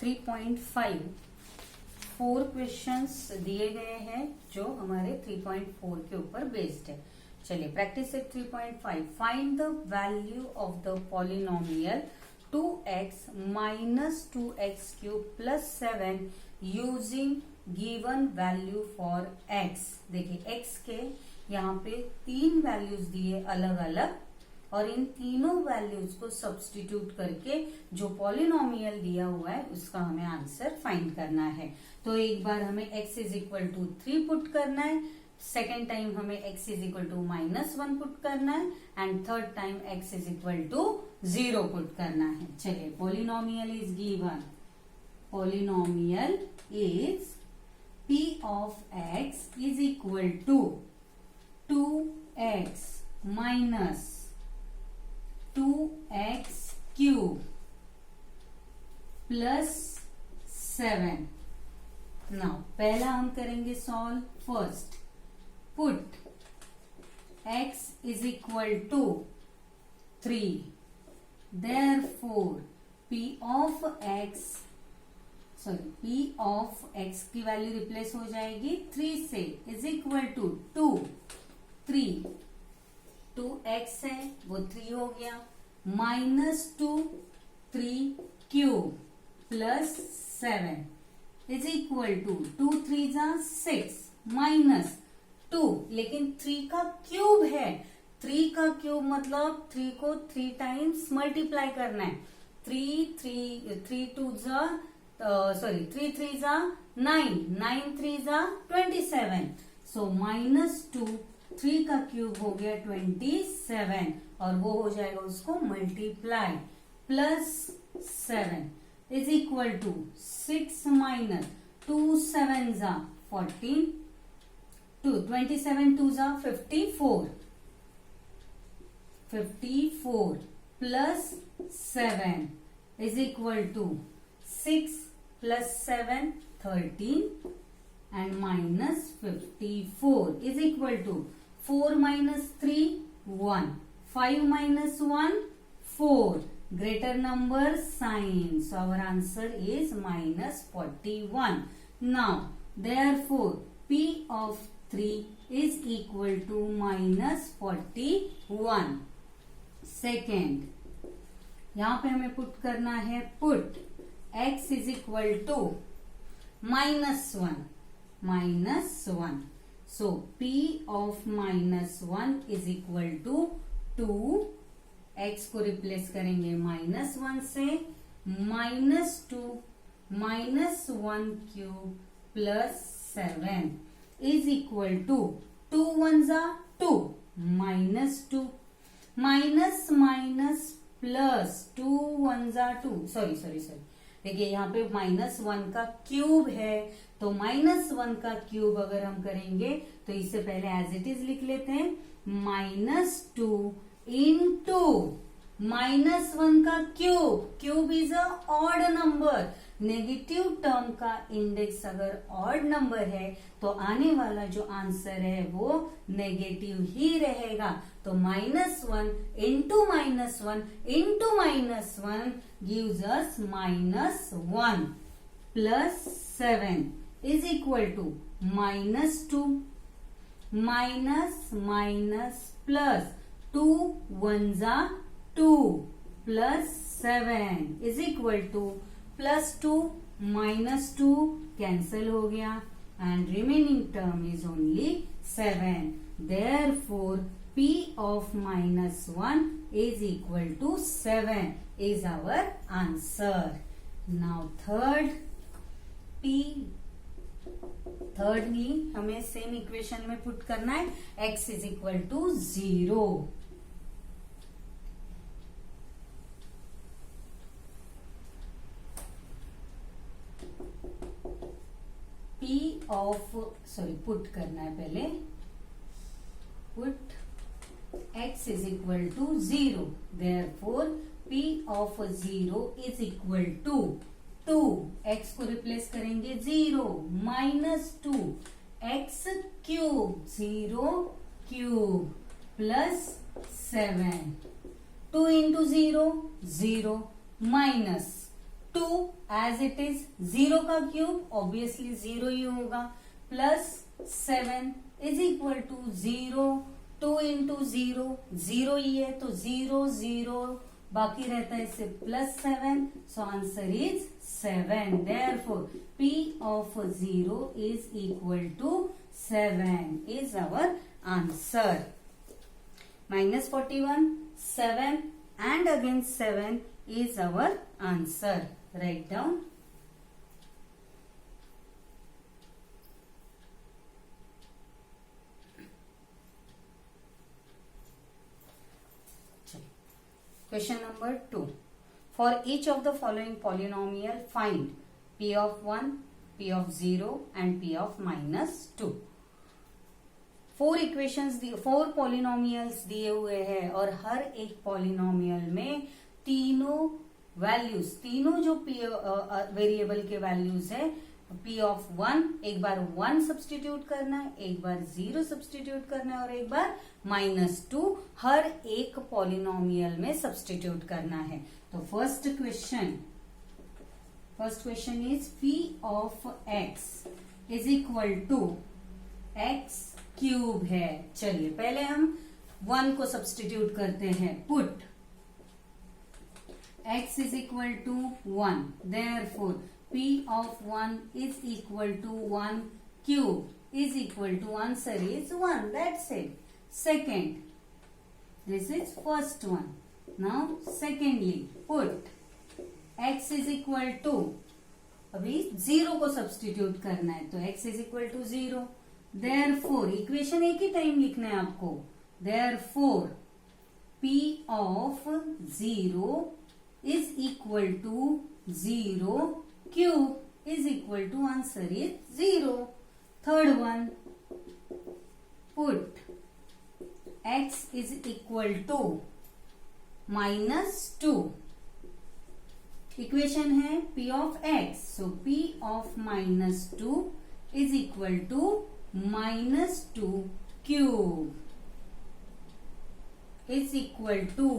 3.5 4 questions दिए गए हैं जो हमारे 3.4 के ऊपर बेस्ड है। चलिए practice set 3.5 find the value of the polynomial 2x minus 2x cube plus 7 using given value for x। देखिए x के यहाँ पे 3 वैल्यूज दिए अलग अलग और इन तीनों वैल्यूज को सब्स्टिट्यूट करके जो पॉलिनोमियल दिया हुआ है उसका हमें आंसर फाइंड करना है। तो एक बार हमें x is equal to 3 put करना है, सेकेंड टाइम हमें x is equal to -1 put करना है and third time x is equal to 0 put करना है। चलिए polynomial is given, polynomial is p of x is equal to 2x minus 2x cube plus 7। Now पहला हम करेंगे solve. First put x is equal to 3, therefore p of x की value replace हो जाएगी 3 से, इज इक्वल टू 2x है वो 3 हो गया, -2 3 cube plus 7 is equal to 2 3 जा 6 माइनस 2, लेकिन 3 का क्यूब है। 3 का क्यूब मतलब 3 को 3 टाइम्स मल्टीप्लाई करना है। 3 2 जा 3 3 जा 9, 9 3 जा 27। सो -2 3 का क्यूब हो गया 27 और वो हो जाएगा उसको multiply, plus 7 is equal to 6 minus 2 7 जा 14, 27 2 जा 54 plus 7 is equal to 6 plus 7 13 and minus 54 is equal to 4 minus 3 1, 5 minus 1 4, greater number sign, so our answer is minus 41. Now therefore p of 3 is equal to minus 41. Second यहाँ पे हमें put करना है, put x is equal to -1, so p of -1 is equal to 2, x को replace करेंगे -1 से, -2 -1 cube plus 7 is equal to 2 1 जा 2 -2 minus minus plus 2 1 जा 2, सॉरी देखिए यहाँ पे -1 का क्यूब है तो -1 का क्यूब अगर हम करेंगे तो इससे पहले एज इट इज लिख लेते हैं, -2 इंटू -1 का cube is a odd number. Negative term का इंडेक्स अगर ऑड नंबर है तो आने वाला जो आंसर है वो नेगेटिव ही रहेगा। तो -1 into -1 into -1 gives us -1 plus 7 is equal to -2 minus plus 2 1 जा 2 plus 7 is equal to +2 -2 cancel हो गया and remaining term is only 7। Therefore p of -1 is equal to 7 is our answer. Now third में हमें same equation में put करना है, x is equal to 0। Put करना है पहले, put x is equal to 0, therefore p of 0 is equal to 2, x को replace करेंगे 0 -2 x cube 0 cube plus 7, 2 into 0 0 minus 2 as it is, 0 का क्यूब ऑब्वियसली 0 ही होगा, plus 7 is equal to 0, 2 into 0, 0 ही है तो 0 0 बाकी रहता है इससे +7, so answer is 7. Therefore, P of 0 is equal to 7 is our answer. -41, 7 and again 7 is our answer. Write down. Question number 2. For each of the following polynomial, find P of 1, P of 0 and P of -2. 4 equations, 4 polynomials दिए हुए हैं और हर एक polynomial में तीनों values, तीनों जो variable के वैल्यूज है, P ऑफ 1 एक बार 1 सब्सटीट्यूट करना है, एक बार 0 सब्सटीट्यूट करना है और एक बार -2 हर एक पॉलिनोमियल में सब्सटीट्यूट करना है. तो first question is P of x is equal to x cube है. चलिए पहले हम 1 को सब्सटीट्यूट करते हैं. Put x is equal to 1. Therefore, P of 1 is equal to 1 cube is equal to, answer is 1. That's it. Second, this is first one. Now, secondly, put x is equal to, अभी 0 को substitute करना है तो x is equal to 0. Therefore, equation एक ही time लिखना है आपको. Therefore, P of 0 is equal to 0 cube is equal to, answer is 0. Third one, put x is equal to -2. Equation है P of x, so P of -2 is equal to -2 cube is equal to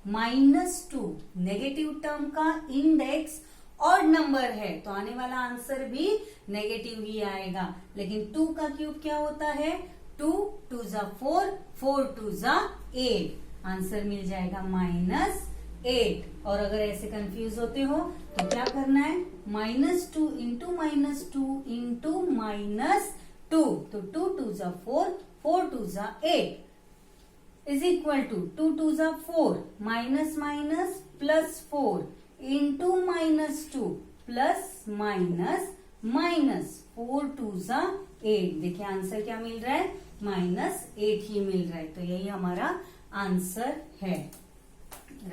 -2. Negative term का index odd number है तो आने वाला answer भी negative ही आएगा. लेकिन 2 का क्यूब क्या होता है? 2 2 ज़ा 4, 4 2 ज़ा 8. आंसर मिल जाएगा -8. और अगर ऐसे कंफ्यूज होते हो तो क्या करना है? -2 इंटू -2 इंटू -2. तो 2 2 ज़ा 4, 4 2 ज़ा 8 इज इक्वल टू 2 2 ज़ा 4, minus minus plus 4 into -2 plus minus minus 4 2 ज़ा 8. देखिए आंसर क्या मिल रहा है? -8 ही मिल रहा है. तो यही हमारा आंसर है.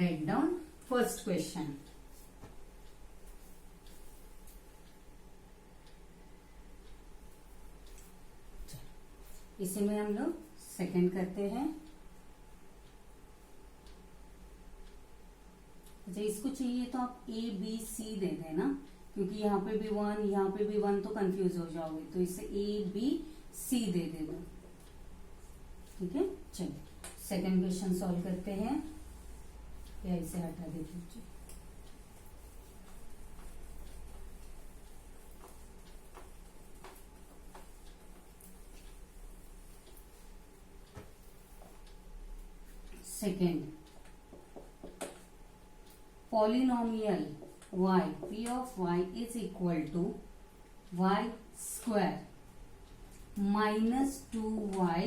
Write down first question. इसी में हम लोग सेकंड करते हैं. अच्छा, इसको चाहिए तो आप A B C दे देना क्योंकि यहाँ पे भी 1, यहाँ पे भी 1 तो कंफ्यूज हो जाओगे. तो इसे A B C दे देना. ठीक है. चलिए सेकंड क्वेश्चन सॉल्व करते हैं. या इसे हटा दे दीजिए. Second, polynomial y, P of y is equal to y square minus 2y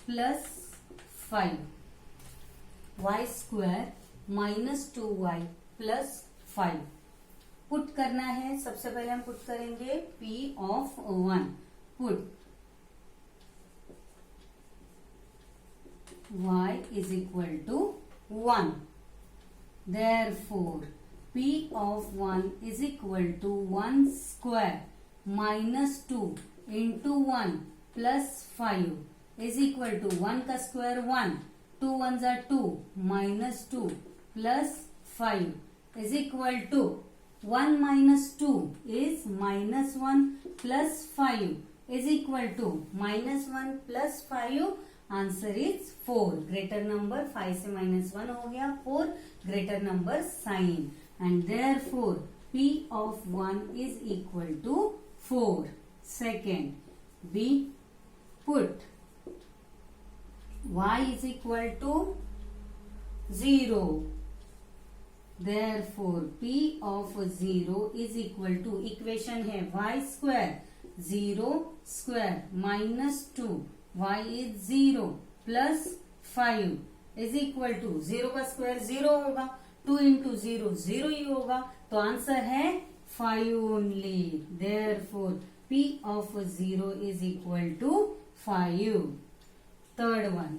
plus 5. y square minus 2y plus 5 put करना है. सबसे पहले हम पुट करेंगे P of 1. Put y is equal to 1. Therefore, P of 1 is equal to 1 square minus 2 into 1 plus 5 is equal to 1 का square 1, 2 1s are 2 minus 2 plus 5 is equal to 1 minus 2 is minus 1 plus 5 is equal to minus 1 plus 5. Answer is 4. Greater number 5 से -1 हो गया 4. Greater number sign and therefore P of 1 is equal to 4. Second, B, put y is equal to 0. Therefore P of 0 is equal to, equation है y square 0 square minus 2 y is 0 plus 5 is equal to 0 का square 0 होगा, 2 into 0 0 ही होगा, तो answer है 5 only. Therefore P of 0 is equal to 5. Third one,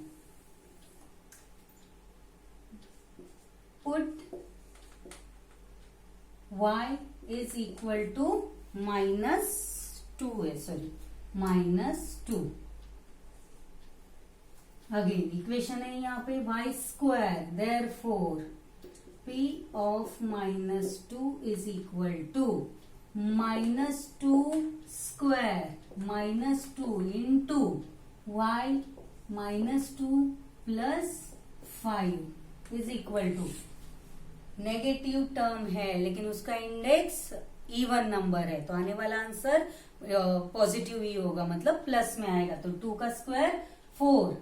put y is equal to minus 2 है, sorry minus 2. Again equation है यहाँ पे y square, therefore P of minus 2 is equal to minus 2 square minus 2 into y minus 2 plus 5 is equal to, negative term है लेकिन उसका index even number है तो आने वाला आंसर पॉजिटिव ही होगा, मतलब प्लस में आएगा. तो 2 का स्क्वायर 4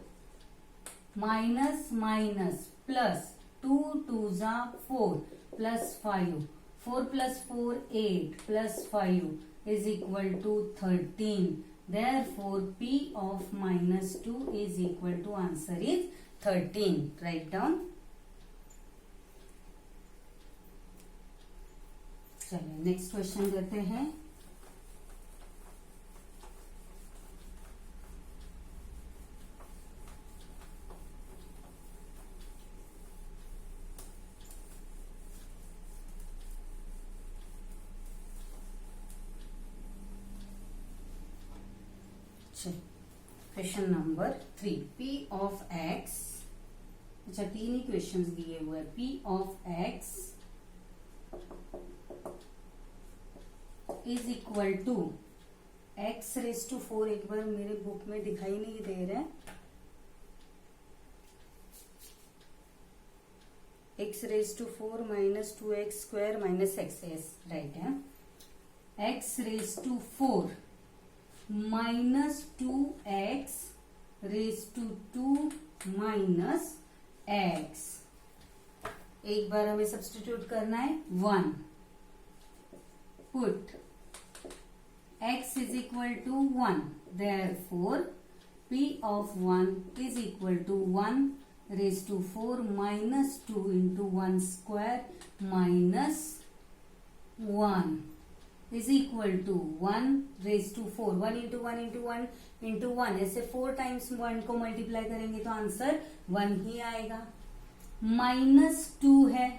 माइनस माइनस प्लस 2 2 जा 4 plus 5, 4 plus 4 8 plus 5 is equal to 13. Therefore P of minus 2 is equal to, answer is 13. Write down. चलिए नेक्स्ट क्वेश्चन देते हैं. Question number 3, P of x, अच्छा 3 ही क्वेश्चंस दिए हुए हैं. P of x is equal to x raise to 4, एक बार मेरे book में दिखाई नहीं दे रहा है, x raise to 4 minus 2x square minus x, right है. x raise to 4 minus 2x raise to 2 minus x, एक बार हमें सब्स्टिट्यूट करना है 1. Put x is equal to 1. Therefore P of 1 is equal to 1 raised to 4 minus 2 into 1 square minus 1 is equal to 1 raised to 4. 1 into 1 into 1 into 1, ऐसे 4 times 1 को multiply करेंगे तो answer 1 ही आएगा. माइनस 2 है,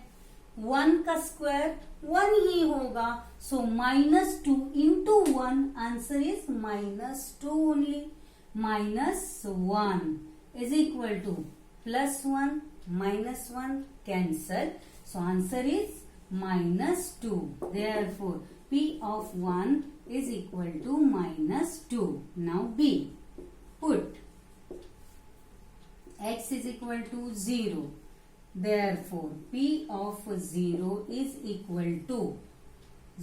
1 का स्क्वायर 1 ही होगा, so minus 2 into 1, answer is minus 2 only. Minus 1 is equal two plus 1 minus 1 cancel, so answer is minus 2. Therefore P of 1 is equal to minus 2. Now B, put x is equal to 0. Therefore P of 0 is equal to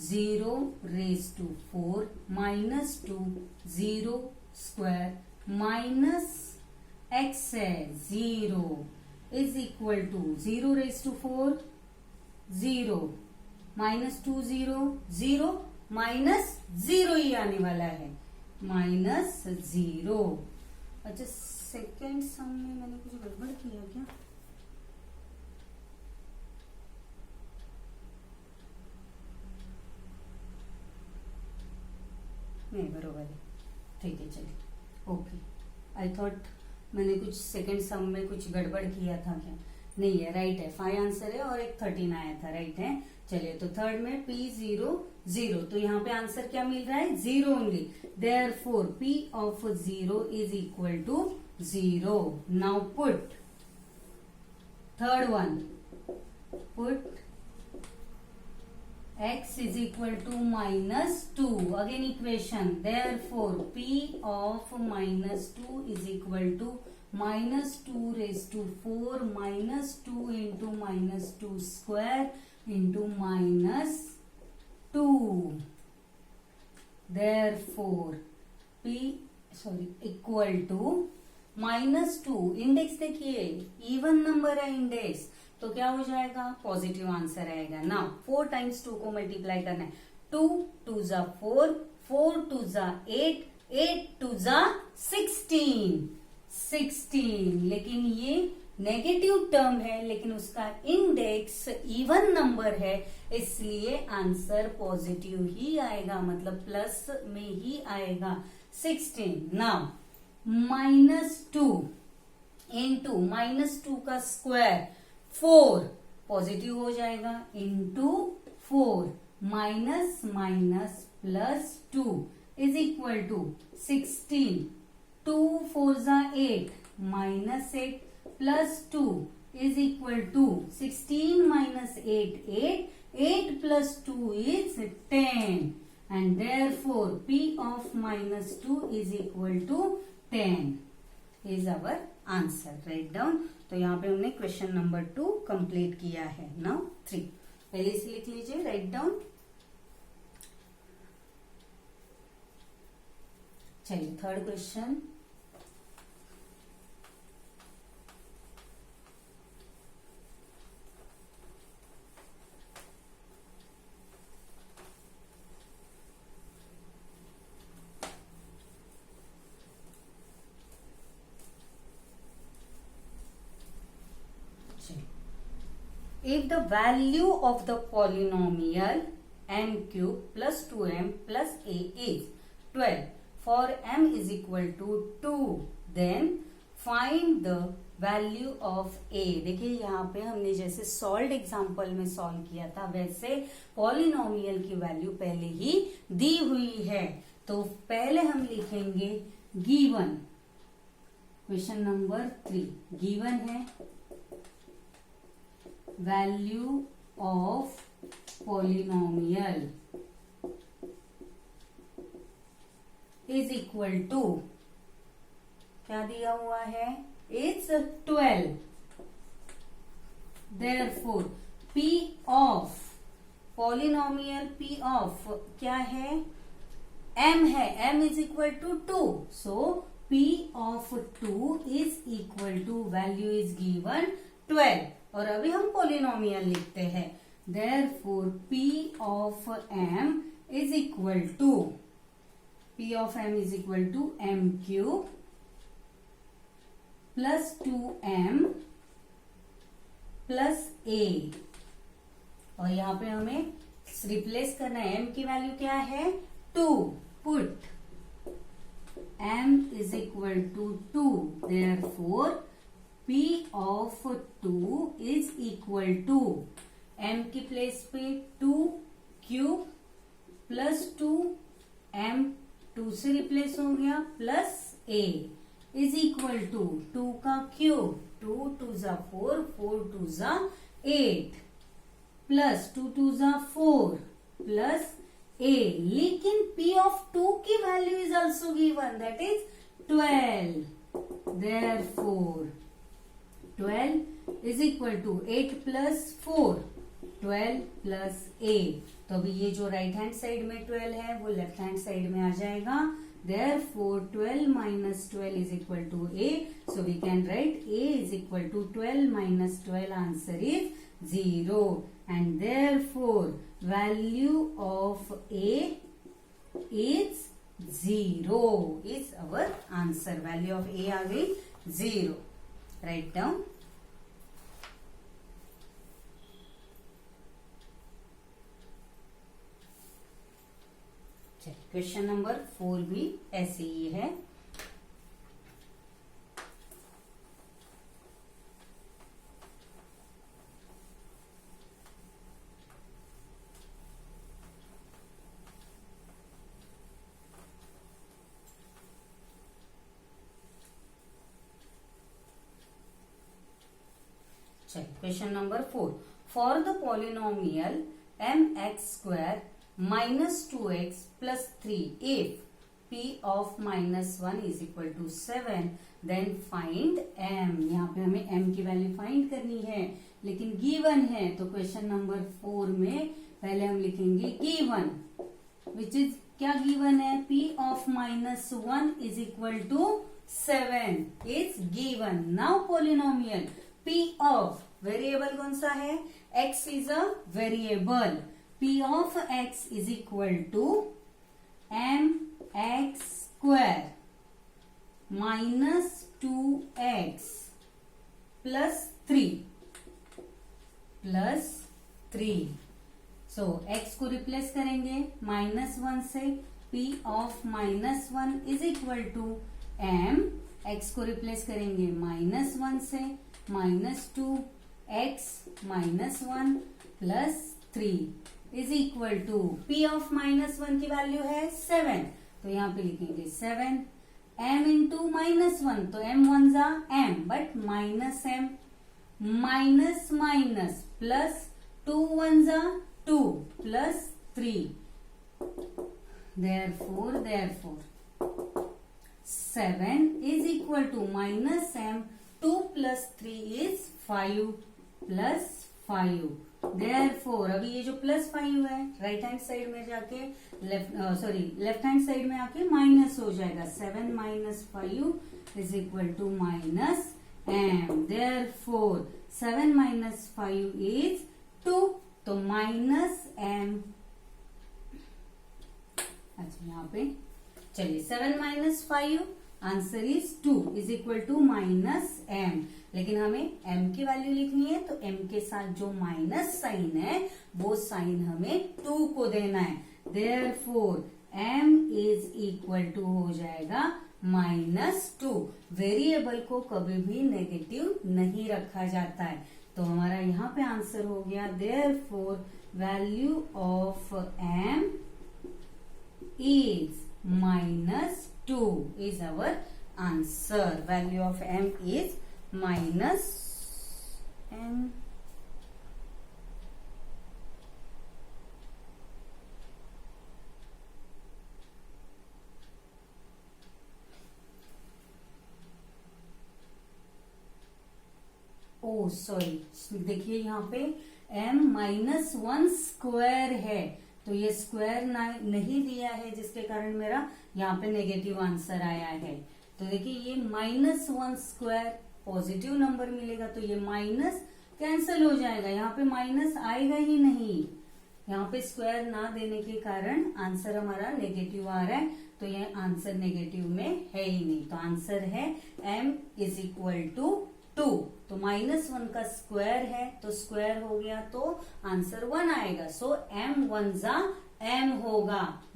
0 raised to 4 minus 2 0 square minus x है 0 is equal to 0 raised to 4 0 minus 2 0 0 minus 0 ही आने वाला है, minus 0. अच्छा second sum में मैंने कुछ गड़बड़ किया क्या? नहीं बरोबर है, ठीक है चलिए. ओके, आई थॉट मैंने कुछ सेकेंड सम में कुछ गड़बड़ किया था क्या? नहीं है, राइट है. 5 आंसर है और एक 13 आया था, राइट है. चलिए तो थर्ड में P 0 0, तो यहाँ पे आंसर क्या मिल रहा है? 0 only. Therefore P of 0 is equal to 0. Now put third one, put x is equal to minus 2. Again equation. Therefore P of minus 2 is equal to minus 2 raised to 4 minus 2 into minus 2 square into -2. Therefore equal to -2. Index देखिए even number है index, तो क्या हो जाएगा, positive answer आएगा ना। 4 times 2 को multiply करना है, 2 2 जा 4, 4 2 जा 8, 8 2 जा 16, 16। लेकिन ये नेगेटिव टर्म है, लेकिन उसका इंडेक्स इवन नंबर है, इसलिए आंसर पॉजिटिव ही आएगा, मतलब प्लस में ही आएगा 16। नाउ -2 इंटू -2 का स्क्वायर 4 पॉजिटिव हो जाएगा, into 4 minus minus plus 2 is equal to 16। 2 4 जा 8 -8 plus 2 is equal to 16 minus 8 8, 8 plus 2 is 10, and therefore P of -2 is equal to 10 is our answer. Write down. तो यहाँ पे हमने क्वेश्चन नंबर 2 कंप्लीट किया है। Now 3 पहले इसे लिख लीजिए, राइट डाउन। चलिए third question. If the value of the polynomial m cube plus 2m plus a is 12 for m is equal to 2, then find the value of a। देखिए यहाँ पे हमने जैसे सॉल्व एग्जाम्पल में सॉल्व किया था, वैसे पॉलिनोमियल की वैल्यू पहले ही दी हुई है, तो पहले हम लिखेंगे गिवन। क्वेश्चन नंबर 3 गिवन है value of polynomial is equal to, क्या दिया हुआ है, it's 12। therefore P of polynomial, P of क्या है, m है, m is equal to 2, so P of 2 is equal to, value is given 12, और अभी हम पोलिनोमियल लिखते हैं। therefore P of m is equal to, P of m is equal to m cube plus 2m plus a, और यहाँ पे हमें replace करना है, m की वैल्यू क्या है 2, put m is equal to 2, therefore P of 2 is equal to, m की प्लेस पे 2 क्यूब प्लस 2 m 2 से रिप्लेस हो गया plus a is equal to 2 का क्यूब, 2 2 जा 4, 4 2 जा 8 प्लस 2 2 जा 4 प्लस a, लेकिन P of 2 की value is also given, that is 12। therefore 12 is equal to 8 plus 4, 12 plus a, तो अभी ये जो राइट हैंड साइड में 12 है वो लेफ्ट हैंड साइड में आ जाएगा, therefore 12 minus 12 is equal to a, so we can write a is equal to 12 minus 12, answer is 0, and therefore value of a is 0 is our answer। value of a आ गई 0, write down। Question number 4 भी ऐसे ही है। Question number 4, for the polynomial mx square minus 2x plus 3 if p of -1 is equal to 7, then find m। यहाँ पे हमें m की value find करनी है, लेकिन गिवन है, तो क्वेश्चन नंबर 4 में पहले हम लिखेंगे गिवन, विच इज क्या गिवन है, p of -1 is equal to 7 is given। Now polynomial p of variable कौन सा है, x is a variable, p of x is equal to mx square minus 2x plus 3 so x को replace करेंगे -1 से, p of -1 is equal to m, x को replace करेंगे -1 से, -2x -1 plus 3 is equal to p of -1 की value है 7, तो यहाँ पे लिखेंगे 7, m इंटू -1, तो m 1 जा m, but minus m, minus minus plus 2 1 जा 2 plus 3, therefore 7 is equal to minus m, 2 plus 3 is 5 plus 5, therefore अभी ये जो प्लस 5 है राइट हैंड साइड में जाके लेफ्ट हैंड साइड में आके माइनस हो जाएगा, 7 minus 5 is equal to minus m, therefore 7 minus 5 is 2, तो माइनस m, अच्छा यहाँ पे चलिए 7 minus 5 answer is 2 is equal to minus m, लेकिन हमें m की वैल्यू लिखनी है, तो m के साथ जो माइनस साइन है वो साइन हमें 2 को देना है, therefore m is equal to हो जाएगा -2। वेरिएबल को कभी भी नेगेटिव नहीं रखा जाता है, तो हमारा यहाँ पे आंसर हो गया, therefore value of m is -2 is our answer, value of m is minus m। Oh sorry, देखिए यहाँ पे m -1 स्क्वायर है, तो ये स्क्वायर नहीं दिया है, जिसके कारण मेरा यहाँ पे नेगेटिव आंसर आया है। तो देखिए ये -1 स्क्वायर पॉजिटिव नंबर मिलेगा, तो ये माइनस कैंसिल हो जाएगा, यहाँ पे माइनस आएगा ही नहीं, यहाँ पे स्क्वायर ना देने के कारण आंसर हमारा नेगेटिव आ रहा है, तो ये आंसर नेगेटिव में है ही नहीं, तो आंसर है m इज इक्वल टू 2, तो -1 का स्क्वायर है, तो स्क्वायर हो गया तो आंसर 1 आएगा, सो m 1 जा m होगा।